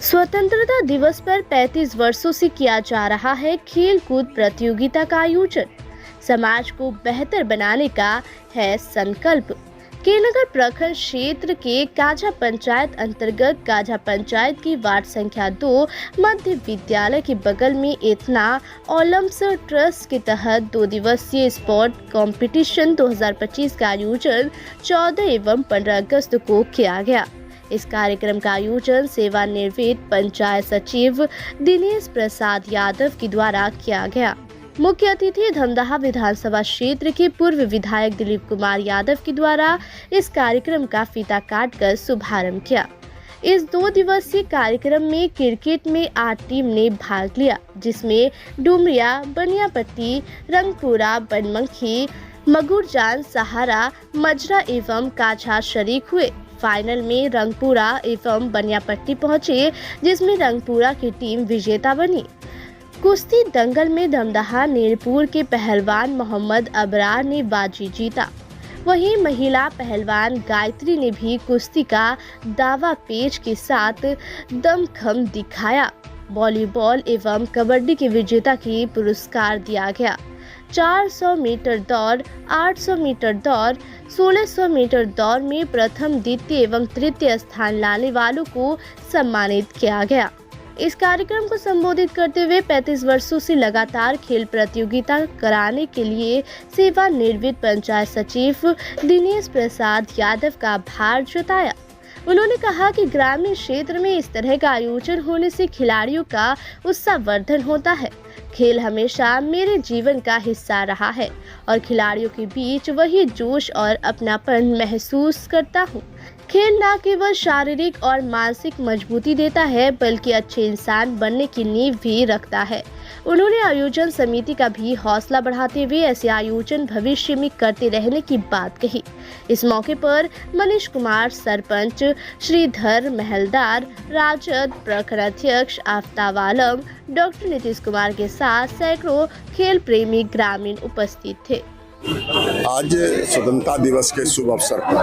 स्वतंत्रता दिवस पर 35 वर्षों से किया जा रहा है खेल कूद प्रतियोगिता का आयोजन। समाज को बेहतर बनाने का है संकल्प। केनगर प्रखंड क्षेत्र के काझा पंचायत अंतर्गत काझा पंचायत की वार्ड संख्या 2 मध्य विद्यालय के बगल में इतना ओलम्स ट्रस्ट के तहत 2 दिवसीय स्पोर्ट कंपटीशन 2025 का आयोजन 14 एवं 15 अगस्त को किया गया। इस कार्यक्रम का आयोजन सेवानिवृत्त पंचायत सचिव दिनेश प्रसाद यादव के द्वारा किया गया। मुख्य अतिथि धमदाहा विधानसभा क्षेत्र के पूर्व विधायक दिलीप कुमार यादव के द्वारा इस कार्यक्रम का फीता काटकर शुभारंभ किया। इस 2 दिवसीय कार्यक्रम में क्रिकेट में 8 टीम ने भाग लिया, जिसमें डुमरिया, बनियापट्टी, रंगपुरा, बनमनखी, मगुरजान, सहारा, मजरा एवं काझा शरीक हुए। फाइनल में रंगपुरा एवं बनियापट्टी पहुंचे, जिसमें रंगपुरा की टीम विजेता बनी। कुश्ती दंगल में धमदाहा नीरपुर के पहलवान मोहम्मद अबरार ने बाजी जीता। वहीं महिला पहलवान गायत्री ने भी कुश्ती का दावा पेच के साथ दमखम दिखाया। वॉलीबॉल एवं कबड्डी के विजेता की पुरस्कार दिया गया। 400 मीटर दौड़, 800 मीटर दौड़, 1600 मीटर दौड़ में प्रथम, द्वितीय एवं तृतीय स्थान लाने वालों को सम्मानित किया गया। इस कार्यक्रम को संबोधित करते हुए 35 वर्षों से लगातार खेल प्रतियोगिता कराने के लिए सेवानिवृत्त पंचायत सचिव दिनेश प्रसाद यादव का आभार जताया। उन्होंने कहा कि ग्रामीण क्षेत्र में इस तरह का आयोजन होने से खिलाड़ियों का उत्साहवर्धन होता है। खेल हमेशा मेरे जीवन का हिस्सा रहा है और खिलाड़ियों के बीच वही जोश और अपनापन महसूस करता हूँ। खेल न केवल शारीरिक और मानसिक मजबूती देता है, बल्कि अच्छे इंसान बनने की नींव भी रखता है। उन्होंने आयोजन समिति का भी हौसला बढ़ाते हुए ऐसे आयोजन भविष्य में करते रहने की बात कही। इस मौके पर मनीष कुमार सरपंच, श्रीधर महलदार, राजद प्रखंड अध्यक्ष आफ्ताब आलम, डॉक्टर नीतीश कुमार के साथ सैकड़ों खेल प्रेमी ग्रामीण उपस्थित थे। आज स्वतंत्रता दिवस के शुभ अवसर पर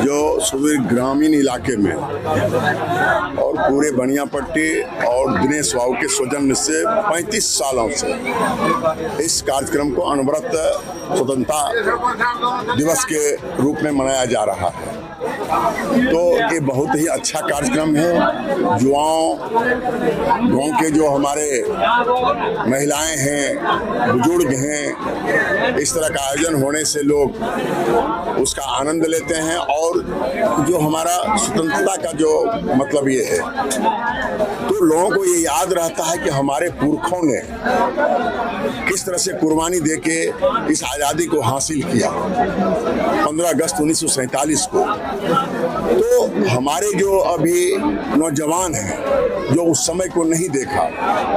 जो सुदूर ग्रामीण इलाके में और पूरे बनियापट्टी और दिनेश बाबू के सौजन्य से 35 सालों से इस कार्यक्रम को अनवरत स्वतंत्रता दिवस के रूप में मनाया जा रहा है। तो ये बहुत ही अच्छा कार्यक्रम है। युवाओं, गांव के जो हमारे महिलाएं हैं, बुजुर्ग हैं, इस तरह का आयोजन होने से लोग उसका आनंद लेते हैं और जो हमारा स्वतंत्रता का जो मतलब ये है, तो लोगों को ये याद रहता है कि हमारे पुरखों ने किस तरह से कुर्बानी देके इस आज़ादी को हासिल किया 15 अगस्त 1947 को। तो हमारे जो अभी नौजवान हैं, जो उस समय को नहीं देखा,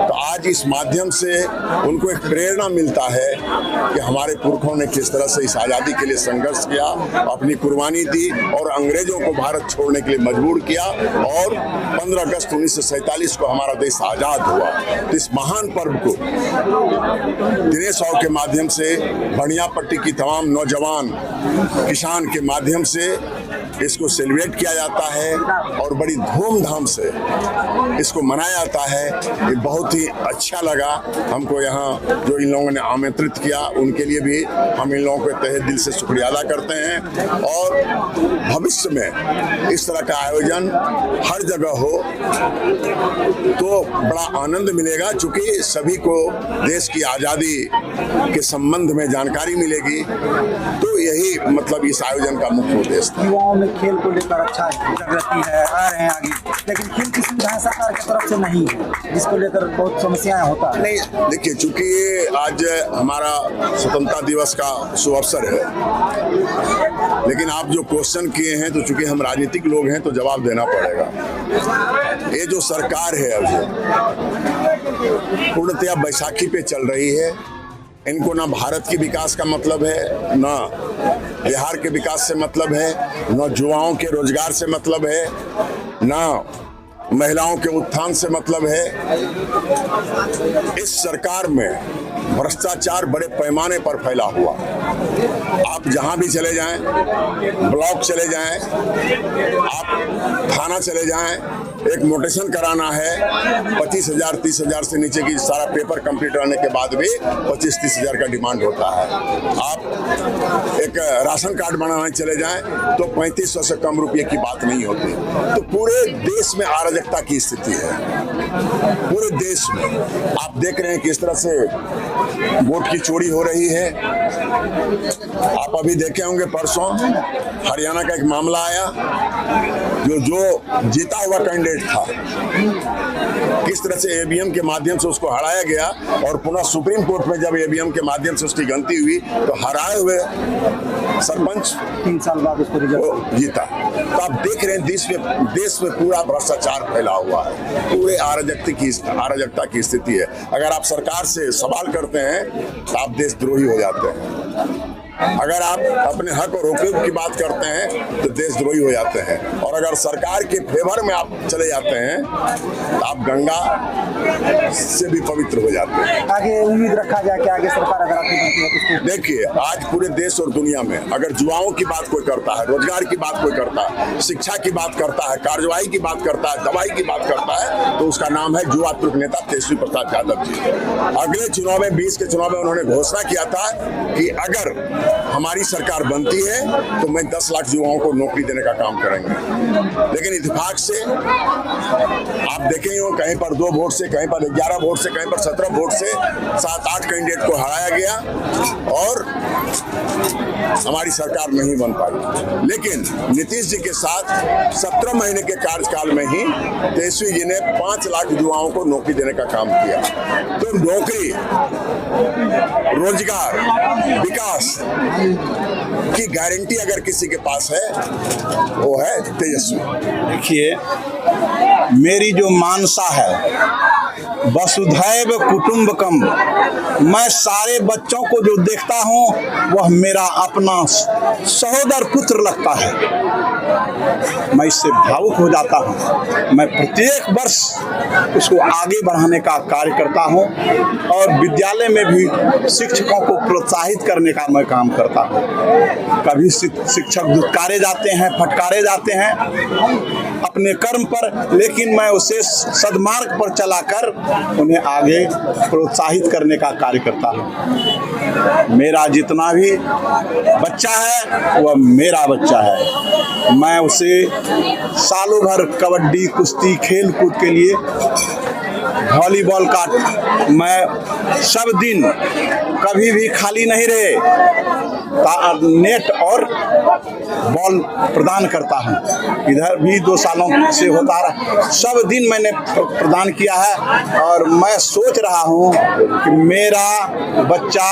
तो आज इस माध्यम से उनको एक प्रेरणा मिलता है कि हमारे पुरखों ने किस तरह से इस आज़ादी के लिए संघर्ष किया, अपनी कुर्बानी दी और अंग्रेजों को भारत छोड़ने के लिए मजबूर किया और 15 अगस्त 1947 को हमारा देश आज़ाद हुआ। तो इस महान पर्व को दिनेश बाबू के माध्यम से, बनियापट्टी की तमाम नौजवान किसान के माध्यम से इसको सेलिब्रेट किया जाता है और बड़ी धूमधाम से इसको मनाया जाता है। ये बहुत ही अच्छा लगा हमको। यहाँ जो इन लोगों ने आमंत्रित किया उनके लिए भी हम इन लोगों को तहे दिल से शुक्रिया अदा करते हैं और भविष्य में इस तरह का आयोजन हर जगह हो तो बड़ा आनंद मिलेगा, चूँकि सभी को देश की आज़ादी के संबंध में जानकारी मिलेगी। तो यही मतलब इस आयोजन का मुख्य उद्देश्य था। खेल को लेकर अच्छा जागृति है, आ रहे हैं आगे, लेकिन खेल की सुविधा सरकार की तरफ से नहीं है, जिसको लेकर बहुत समस्याएं होता है। नहीं, देखिए, चूंकि ये आज हमारा स्वतंत्रता दिवस का शुभ अवसर है, लेकिन आप जो क्वेश्चन किए हैं, तो चूंकि हम राजनीतिक लोग हैं तो जवाब देना पड़ेगा। ये जो सरकार है अभी पूर्णतया बैसाखी पे चल रही है। इनको ना भारत के विकास का मतलब है, ना बिहार के विकास से मतलब है, ना युवाओं के रोजगार से मतलब है, ना महिलाओं के उत्थान से मतलब है। इस सरकार में भ्रष्टाचार बड़े पैमाने पर फैला हुआ। आप जहां भी चले जाएं, ब्लॉक चले जाएं, आप थाना चले जाएं, एक नोटेशन कराना है 25,000 30,000 से नीचे की सारा पेपर कंप्लीट रहने के बाद भी 25-30 हज़ार का डिमांड होता है। आप एक राशन कार्ड बनाने चले जाएं तो 3500 से कम रुपये की बात नहीं होती। तो पूरे देश में अराजकता की स्थिति है, पूरे देश में। आप देख रहे हैं किस तरह से वोट की चोरी हो रही है। आप अभी देखे होंगे परसों हरियाणा का एक मामला आया, जो जीता हुआ कैंडिडेट था, किस तरह से ईवीएम के माध्यम से उसको हराया गया और पुनः सुप्रीम कोर्ट में जब ईवीएम के माध्यम से उसकी गिनती हुई तो हराए हुए सरपंच 3 साल बाद उसको रिजल्ट जीता। तो आप देख रहे हैं देश में पूरा भ्रष्टाचार फैला हुआ है, पूरे अराजकता की स्थिति है। अगर आप सरकार से सवाल करते हैं तो आप देशद्रोही हो जाते हैं। अगर आप अपने हक और हुकूक की बात करते हैं तो देशद्रोही हो जाते हैं, और अगर सरकार के फेवर में आप चले जाते हैं तो आप गंगा से भी पवित्र हो जाते हैं। आगे उम्मीद रखा जाए कि आगे सरकार अगर आपकी बनती है तो उसको देखिए, आज पूरे देश और दुनिया में अगर युवाओं की बात कोई करता है, रोजगार की बात कोई करता है, शिक्षा की बात करता है, कार्यवाही की बात करता है, दवाई की बात करता है, तो उसका नाम है युवा तुर्क नेता तेजस्वी प्रसाद यादव जी। अगले चुनाव में 20 के चुनाव में उन्होंने घोषणा किया था कि अगर हमारी सरकार बनती है तो मैं 10 लाख युवाओं को नौकरी देने का काम करेंगे। लेकिन इत्तेफाक से आप देखें ही हो, कहीं पर 2 वोट से, कहीं पर 11 वोट से, कहीं पर 17 वोट से 7-8 कैंडिडेट को हराया गया और हमारी सरकार नहीं बन पाई। लेकिन नीतीश जी के साथ 17 महीने के कार्यकाल में ही तेजस्वी जी ने 5 लाख युवाओं को नौकरी देने का काम किया। तो नौकरी, रोजगार, विकास की गारंटी अगर किसी के पास है वो है तेजस्वी। देखिए, मेरी जो मानसा है वसुधैव कुटुंबकम, मैं सारे बच्चों को जो देखता हूँ वह मेरा अपना सहोदर पुत्र लगता है। मैं इससे भावुक हो जाता हूँ। मैं प्रत्येक वर्ष उसको आगे बढ़ाने का कार्य करता हूँ और विद्यालय में भी शिक्षकों को प्रोत्साहित करने का मैं काम करता हूँ। कभी शिक्षक दुत्कारे जाते हैं, फटकारे जाते हैं अपने कर्म पर, लेकिन मैं उसे सद्मार्ग पर चलाकर उन्हें आगे प्रोत्साहित करने का कार्य करता हूँ। मेरा जितना भी बच्चा है वह मेरा बच्चा है। मैं उसे सालों भर कबड्डी, कुश्ती, खेल कूद के लिए, वॉलीबॉल का मैं सब दिन कभी भी खाली नहीं रहे नेट और बॉल प्रदान करता हूँ। इधर भी 2 सालों से होता रहा, सब दिन मैंने प्रदान किया है और मैं सोच रहा हूँ कि मेरा बच्चा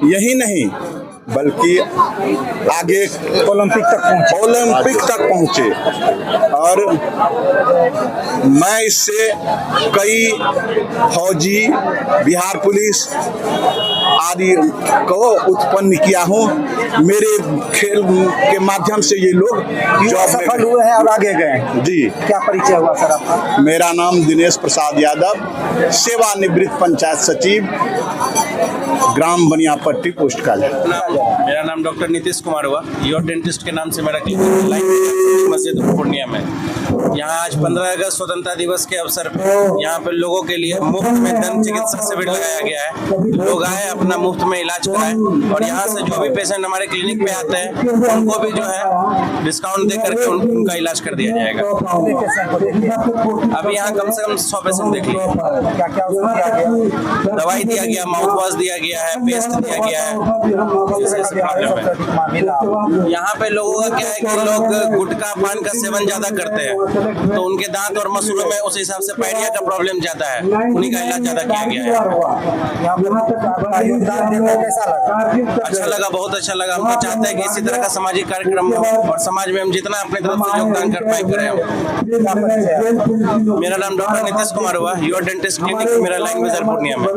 यही नहीं बल्कि आगे ओलंपिक तक पहुँचे और मैं इससे कई फौजी, बिहार पुलिस आदि को उत्पन्न किया हूँ। मेरे खेल के माध्यम से ये लोग जॉब सफल हुए हैं और आगे गए। जी। क्या परिचय हुआ सर आपका? मेरा नाम दिनेश प्रसाद यादव, सेवानिवृत्त पंचायत सचिव, ग्राम बनियापट्टी, पोस्ट काली। मेरा नाम डॉक्टर नीतीश कुमार हुआ। योर डेंटिस्ट के नाम से मेरा क्लिनिक लाइन मस्जिद पूर्णिया में। यहाँ आज 15 अगस्त स्वतंत्रता दिवस के अवसर पर यहाँ पे लोगों के लिए मुफ्त में दंत चिकित्सा शिविर लगाया गया है। लोग आए, अपना मुफ्त में इलाज कराएं और यहाँ से जो भी पेशेंट हमारे क्लिनिक पे आते हैं उनको भी जो है डिस्काउंट दे करके उनका इलाज कर दिया जाएगा। अभी यहाँ कम से कम 100 पेशेंट देख लिए। दवाई दिया गया, माउथ वॉश दिया गया है, पेस्ट दिया गया है। यहाँ पे लोगों का क्या है कि लोग गुटखा पान का सेवन ज्यादा करते हैं, तो उनके दांत और मसूड़ों में उस हिसाब से पायरिया का प्रॉब्लम ज्यादा है, उन्हीं का इलाज ज्यादा किया गया है। अच्छा लगा, बहुत अच्छा लगा। हम तो चाहते हैं कि इसी तरह का सामाजिक कार्यक्रम और समाज में हम जितना अपनी तरफ से योगदान कर पाए करें। मेरा नाम डॉक्टर नीतीश कुमार हुआ। योर डेंटिस्ट क्लिनिक, मेरा लाइन बाजार पूर्णिया में।